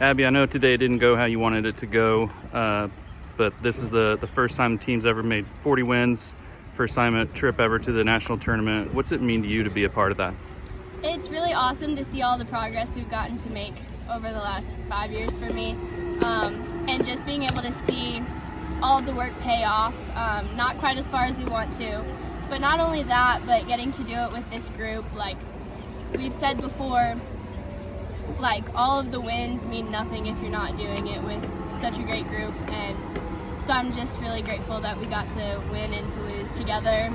Abby, I know today didn't go how you wanted it to go, but this is the first time the team's ever made 40 wins, first time a trip ever to the national tournament. What's it mean to you to be a part of that? It's really awesome to see all the progress we've gotten to make over the last 5 years for me, and just being able to see all of the work pay off, not quite as far as we want to, but not only that, but getting to do it with this group. Like we've said before, like all of the wins mean nothing if you're not doing it with such a great group, and so I'm just really grateful that we got to win and to lose together,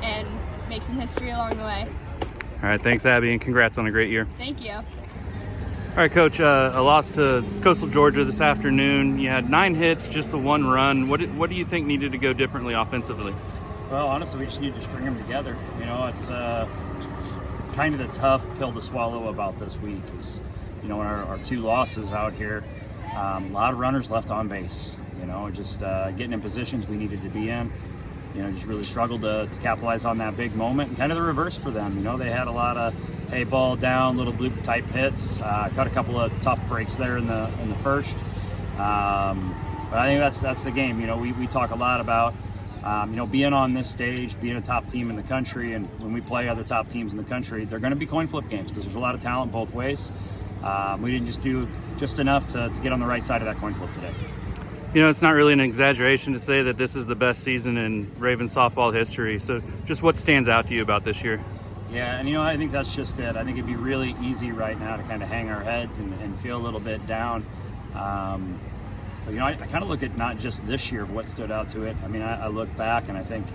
and make some history along the way. All right, thanks, Abby, and congrats on a great year. Thank you. All right, Coach, a loss to Coastal Georgia this afternoon. You had 9 hits, just the 1 run. What do you think needed to go differently offensively? Well, honestly, we just need to string them together. You know, it's kind of the tough pill to swallow about this week is, you know, our 2 losses out here, a lot of runners left on base. You know, just getting in positions we needed to be in. You know, just really struggled to capitalize on that big moment. And kind of the reverse for them. You know, they had a lot of ball down, little bloop type hits. Cut a couple of tough breaks there in the first. But I think that's the game. You know, we talk a lot about you know, being on this stage, being a top team in the country, and when we play other top teams in the country, they're going to be coin flip games because there's a lot of talent both ways. We didn't just do enough to get on the right side of that coin flip today. You know, it's not really an exaggeration to say that this is the best season in Ravens softball history. So just what stands out to you about this year? Yeah, and you know, I think that's just it. I think it'd be really easy right now to kind of hang our heads and feel a little bit down. But you know, I kind of look at not just this year of what stood out to it. I mean, I look back and I think,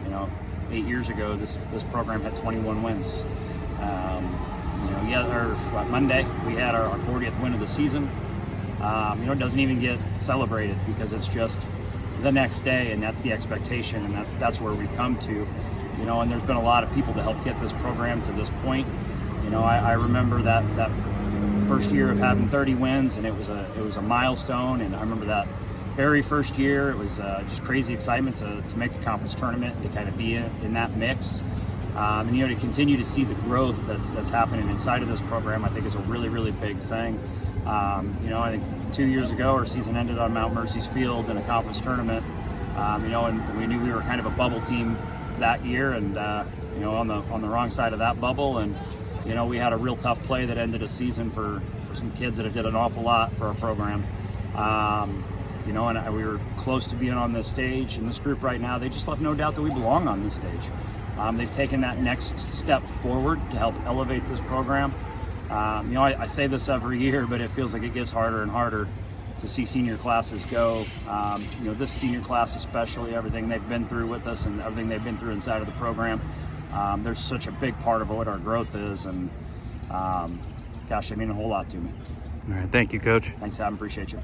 you know, 8 years ago, this program had 21 wins. You know, Monday we had our 40th win of the season. You know, it doesn't even get celebrated because it's just the next day, and that's the expectation, and that's where we've come to. You know, and there's been a lot of people to help get this program to this point. You know, I remember that first year of having 30 wins, and it was a milestone. And I remember that very first year, it was just crazy excitement to make a conference tournament, to kind of be in that mix. And you know, to continue to see the growth that's happening inside of this program, I think is a really, really big thing. You know, I think 2 years ago our season ended on Mount Mercy's field in a conference tournament. You know, and we knew we were kind of a bubble team that year, and you know, on the wrong side of that bubble. And you know, we had a real tough play that ended a season for some kids that did an awful lot for our program. You know, and we were close to being on this stage, and this group right now, they just left no doubt that we belong on this stage. They've taken that next step forward to help elevate this program. You know, I say this every year, but it feels like it gets harder and harder to see senior classes go. You know, this senior class especially, everything they've been through with us and everything they've been through inside of the program, they're such a big part of what our growth is, and gosh, they mean a whole lot to me. All right, thank you, Coach. Thanks, Adam. Appreciate you.